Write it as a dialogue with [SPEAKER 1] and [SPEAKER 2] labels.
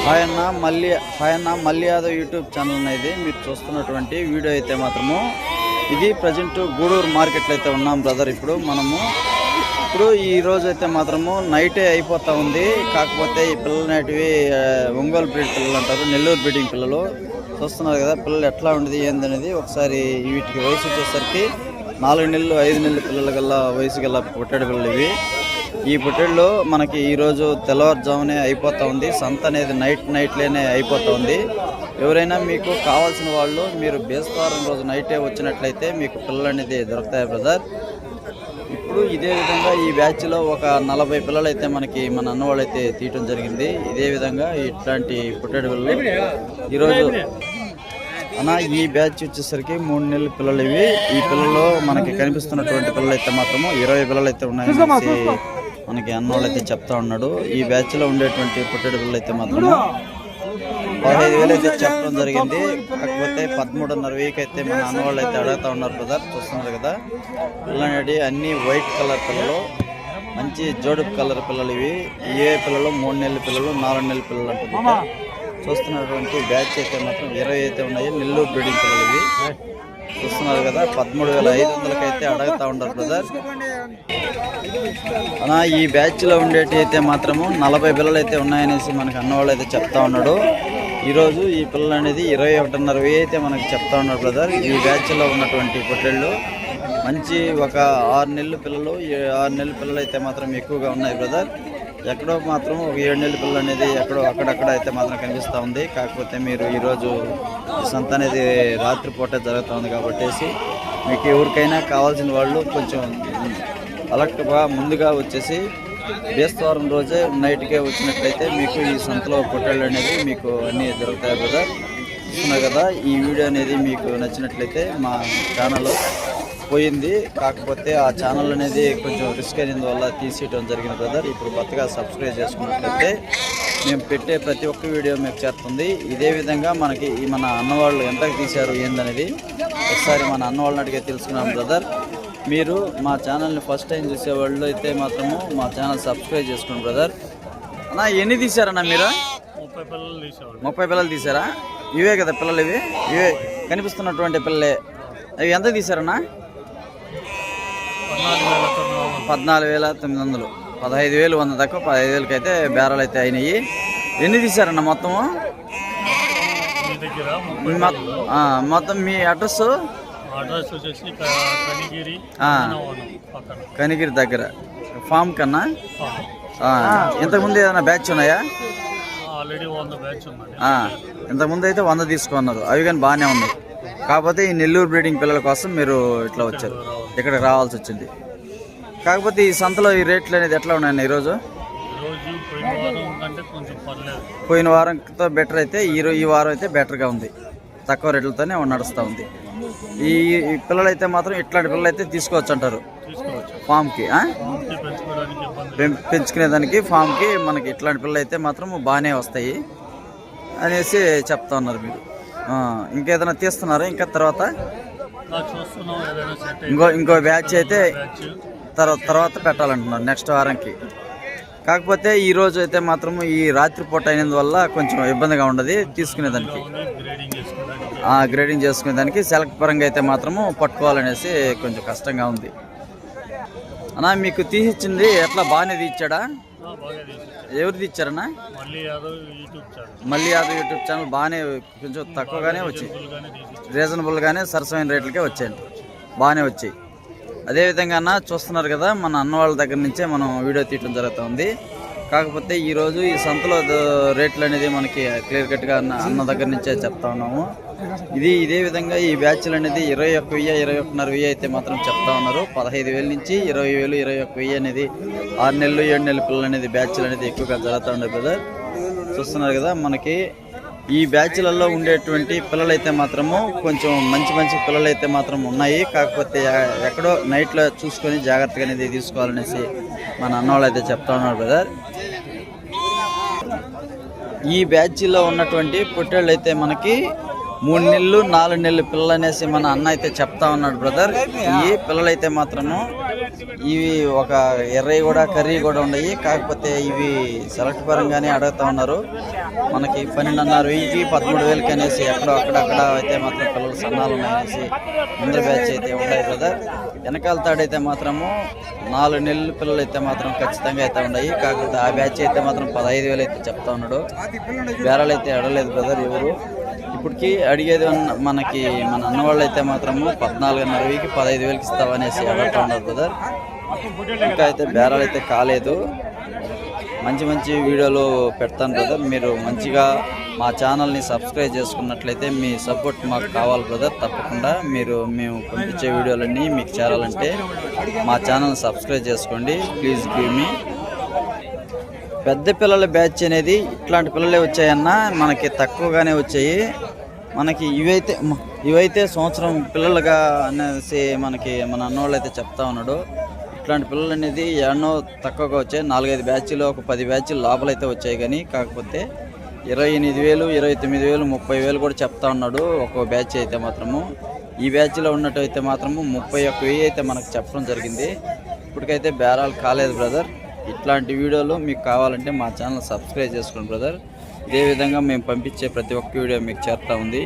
[SPEAKER 1] Hi అన్న మల్లి Yadav YouTube channel ఇది మీరు చూస్తున్నటువంటి వీడియో అయితే మాత్రము ఇది ప్రజెంట్ గూడూరు మార్కెట్లో అయితే ఉన్నాం బ్రదర్. ఇప్పుడు ఈ రోజు అయితే మాత్రము నైటే అయిపోతా ఉంది. కాకపోతే ఈ పిల్లలు అనేటివి ఒంగోలు బ్రీడ్ పిల్లలు అంటారు, నెల్లూరు బ్రీడింగ్ పిల్లలు. చూస్తున్నారు కదా పిల్లలు ఎట్లా ఉండేది ఏందనేది. ఒకసారి వీటికి వయసు వచ్చేసరికి 4 నెలలు 5 నెలల పిల్లల గల్లా వయసు గల్లా పుట్టెడు పిల్లలు ఇవి. ఈ పుట్టెళ్ళు మనకి ఈరోజు తెల్లవారుజామునే అయిపోతూ ఉంది. సంత అనేది నైట్లోనే అయిపోతూ ఉంది. ఎవరైనా మీకు కావాల్సిన వాళ్ళు మీరు బేస్తవారం రోజు నైటే వచ్చినట్లయితే మీకు పిల్లలు అనేది దొరుకుతాయి బ్రదర్. ఇప్పుడు ఇదే విధంగా ఈ బ్యాచ్లో ఒక 40 పిల్లలు అయితే మనకి మన అన్నవాళ్ళు అయితే తీయటం జరిగింది. ఇదే విధంగా ఇట్లాంటి పుట్టెడు పిల్లలు ఈరోజు ఈ బ్యాచ్ వచ్చేసరికి 3 నెలల పిల్లలు ఇవి. ఈ పిల్లలు మనకి కనిపిస్తున్నటువంటి పిల్లలు అయితే మాత్రము 20 పిల్లలు అయితే ఉన్నాయని మనకి అన్నవాళ్ళు అయితే చెప్తా ఉన్నాడు. ఈ బ్యాచ్ లో ఉండేటువంటి పుట్టెడు పిల్లలు అయితే మాత్రము 15,000 అయితే చెప్పడం జరిగింది. కాకపోతే 13,500 అయితే మన అన్నవాళ్ళు అయితే అడుగుతా ఉన్నారు బ్రదర్. చూస్తున్నారు కదా పిల్లలు అనేది అన్ని వైట్ కలర్ పిల్లలు, మంచి జోడుపు కలర్ పిల్లలు ఇవి. ఏ పిల్లలు 3 నెలల పిల్లలు 4 నెలల పిల్లలు అంటుంది. చూస్తున్నటువంటి బ్యాచ్ అయితే మాత్రం 20 అయితే ఉన్నాయి. నెల్లూరు బ్రీడింగ్ పిల్లలు ఇవి. చూస్తున్నారు కదా 13,500 అయితే అడుగుతా ఉన్నారు బ్రదర్. ఈ బ్యాచ్ లో ఉండేటి అయితే మాత్రము 40 పిల్లలు అయితే ఉన్నాయనేసి మనకు అన్నవాళ్ళు అయితే చెప్తా ఉన్నాడు. ఈరోజు ఈ పిల్లలు అనేది 21,500 అయితే మనకు చెప్తా ఉన్నారు బ్రదర్. ఈ బ్యాచ్ లో ఉన్నటువంటి పొట్టేళ్ళు మంచి ఒక 6 నెలల పిల్లలు 6 నెలల పిల్లలు అయితే మాత్రం ఎక్కువగా ఉన్నాయి బ్రదర్. ఎక్కడో మాత్రం ఒక 7 నెలల పిల్లలు అనేది ఎక్కడో అక్కడక్కడ అయితే మాత్రం కనిపిస్తూ ఉంది. కాకపోతే మీరు ఈరోజు ఈ సంత అనేది రాత్రిపూట జరుగుతూ ఉంది కాబట్టి మీకు ఎవరికైనా కావాల్సిన వాళ్ళు కొంచెం అలర్ట్గా ముందుగా వచ్చేసి బేస్తవారం రోజే నైట్కే వచ్చినట్లయితే మీకు ఈ సంతలో పొట్టేళ్ళు అనేది మీకు అన్నీ దొరుకుతాయి బ్రదర్. చూస్తున్నారు కదా ఈ వీడియో అనేది మీకు నచ్చినట్లయితే మా ఛానల్ పోయింది. కాకపోతే ఆ ఛానల్ అనేది కొంచెం రిస్క్ అయినందువల్ల తీసేయడం జరిగింది బ్రదర్. ఇప్పుడు కొత్తగా సబ్స్క్రైబ్ చేసుకున్నట్లయితే మేము పెట్టే ప్రతి ఒక్క వీడియో మీకు చేరుతుంది. ఇదే విధంగా మనకి మన అన్నవాళ్ళు ఎంతకు తీశారు ఏందనేది ఒకసారి మన అన్నవాళ్ళని అడిగే తెలుసుకున్నాం బ్రదర్. మీరు మా ఛానల్ని ఫస్ట్ టైం చూసేవాళ్ళు అయితే మాత్రము మా ఛానల్ సబ్స్క్రైబ్ చేసుకోండి బ్రదర్. అన్నా ఎన్ని తీశారన్నా మీరు? 30 పిల్లలు తీశారా? ఇవే కదా పిల్లలు ఇవే కనిపిస్తున్నటువంటి పిల్లలే. అవి ఎంత తీశారన్నా? 14,900. 15,100 తక్కువ 15,000 అయితే బేరాలు అయితే అయినాయి. ఎన్ని తీశారన్న మొత్తము? మొత్తం మీ అడ్రస్
[SPEAKER 2] వచ్చేసి
[SPEAKER 1] కనిగిరి దగ్గర ఫామ్ కన్నా. ఇంతకుముందు ఏదైనా బ్యాచ్ ఉన్నాయా?
[SPEAKER 2] ఆల్రెడీ 100 బ్యాచ్ ఉన్నాయి.
[SPEAKER 1] ఇంతకుముందు అయితే 100 తీసుకున్నారు. అవి కానీ బాగానే ఉన్నాయి. కాకపోతే ఈ నెల్లూరు బ్రీడింగ్ పిల్లల కోసం మీరు ఇట్లా వచ్చారు, ఇక్కడికి రావాల్సి వచ్చింది. కాకపోతే ఈ సంతలో ఈ రేట్లు అనేది ఎట్లా ఉన్నాయండి ఈరోజు? పోయిన వారంతో బెటర్ అయితే ఈ వారం అయితే బెటర్గా ఉంది. తక్కువ రేట్లతోనే నడుస్తూ ఉంది. ఈ పిల్లలు అయితే మాత్రం ఇట్లాంటి పిల్లలు అయితే తీసుకోవచ్చు అంటారు ఫామ్కి, పెంచుకునేదానికి ఫామ్కి మనకి ఇట్లాంటి పిల్లలు అయితే మాత్రం బాగానే వస్తాయి అనేసి చెప్తా ఉన్నారు మీరు. ఇంకేదైనా తీస్తున్నారా ఇంకా తర్వాత? ఇంకో బ్యాచ్ అయితే తర్వాత పెట్టాలంటున్నారు నెక్స్ట్ వారంకి. కాకపోతే ఈ రోజు అయితే మాత్రం ఈ రాత్రిపూట అయినందువల్ల కొంచెం ఇబ్బందిగా ఉండదు తీసుకునేదానికి, గ్రేడింగ్ చేసుకునేదానికి. సెలెక్ట్ పరంగా అయితే మాత్రము పట్టుకోవాలనేసి కొంచెం కష్టంగా ఉంది. అన్నా మీకు తీసిచ్చింది ఎట్లా బాగానే తీర్చాడా? ఎవరు తీర్చారన్నా? మల్లి యాదవ్ యూట్యూబ్ ఛానల్ బాగానే కొంచెం తక్కువగానే వచ్చాయి, రీజనబుల్గానే సరసమైన రేట్లకే వచ్చాయండి, బాగానే వచ్చాయి. అదేవిధంగా అన్న చూస్తున్నారు కదా మన అన్న వాళ్ళ దగ్గర నుంచే మనం వీడియో తీయడం జరుగుతుంది. కాకపోతే ఈరోజు ఈ సంతలో రేట్లు అనేది మనకి క్లియర్ కట్గా అన్న దగ్గర నుంచే చెప్తా ఉన్నాము. ఇదే విధంగా ఈ బ్యాచ్లు అనేది 21,000 21,500 అయితే మాత్రం చెప్తా ఉన్నారు. 15,000 నుంచి 20,000 21,000 అనేది 6 నెలలు 7 నెలల పిల్లలు అనేది బ్యాచ్లు అనేది ఎక్కువగా జరుగుతూ ఉన్నాయి బ్రదర్. చూస్తున్నారు కదా మనకి ఈ బ్యాచ్లలో ఉండేటువంటి పిల్లలు అయితే మాత్రము కొంచెం మంచి పిల్లలు అయితే మాత్రం ఉన్నాయి. కాకపోతే ఎక్కడో నైట్లో చూసుకొని జాగ్రత్తగా అనేది తీసుకోవాలనేసి మన అన్నవాళ్ళు అయితే చెప్తా ఉన్నారు బ్రదర్. ఈ బ్యాచ్లో ఉన్నటువంటి పుట్టేళ్ళు అయితే మనకి 3 నెలలు 4 నెలల పిల్లలు అనేసి మన అన్న అయితే చెప్తా ఉన్నాడు బ్రదర్. ఈ పిల్లలు అయితే మాత్రము ఇవి ఒక ఎర్రవి కూడా కర్రీ కూడా ఉన్నాయి. కాకపోతే ఇవి సెలెక్ట్ పరంగానే అడుగుతా ఉన్నారు. మనకి 12,500 13,000 అనేసి ఎక్కడో అక్కడక్కడ అయితే మాత్రం పిల్లలు సన్నాలు ఉన్నాయనేసి ముందర బ్యాచ్ అయితే ఉన్నాయి బ్రదర్. వెనకాల తాడైతే మాత్రము 4 నెలల పిల్లలు అయితే మాత్రం ఖచ్చితంగా అయితే ఉన్నాయి. కాకపోతే ఆ బ్యాచ్ అయితే మాత్రం 15,000 అయితే చెప్తా ఉన్నాడు. బేరాలు అయితే అడగలేదు బ్రదర్ ఎవరు. ఇప్పటికి అడిగేది మనకి మన అన్న వాళ్ళు అయితే మాత్రము 14,500కి 15,000కి ఇస్తావనేసి అడుగుతా ఉన్నారు బ్రదర్. ఇంకా అయితే బేరాలు అయితే కాలేదు. మంచి మంచి వీడియోలు పెడతాను బ్రదర్. మీరు మంచిగా మా ఛానల్ని సబ్స్క్రైబ్ చేసుకున్నట్లయితే మీ సపోర్ట్ మాకు కావాలి బ్రదర్. తప్పకుండా మేము పంపించే వీడియోలన్నీ మీకు చేరాలంటే మా ఛానల్ సబ్స్క్రైబ్ చేసుకోండి ప్లీజ్ గివ్ మీ. పెద్ద పిల్లల బ్యాచ్ అనేది ఇట్లాంటి పిల్లలే వచ్చాయన్నా, మనకి తక్కువగానే వచ్చాయి. మనకి ఇవైతే సంవత్సరం పిల్లలుగా అనేసి మనకి మన అన్నవాళ్ళు అయితే చెప్తా ఉన్నాడు. ఇట్లాంటి పిల్లలు అనేది ఎన్నో తక్కువగా వచ్చాయి. 4-5 బ్యాచ్లు ఒక 10 బ్యాచ్లు లోపలైతే వచ్చాయి. కానీ కాకపోతే 28,000 29,000 30,000 కూడా చెప్తా ఉన్నాడు ఒక్కో బ్యాచ్ అయితే మాత్రము. ఈ బ్యాచ్లో ఉన్నట్టు అయితే మాత్రము 31,000 అయితే మనకు చెప్పడం జరిగింది. ఇప్పటికైతే బేరాలు కాలేదు బ్రదర్. ఇట్లాంటి వీడియోలు మీకు కావాలంటే మా ఛానల్ సబ్స్క్రైబ్ చేసుకోండి బ్రదర్. ఇదే విధంగా మేము పంపించే ప్రతి ఒక్క వీడియో మీకు చేరుతూ ఉంది.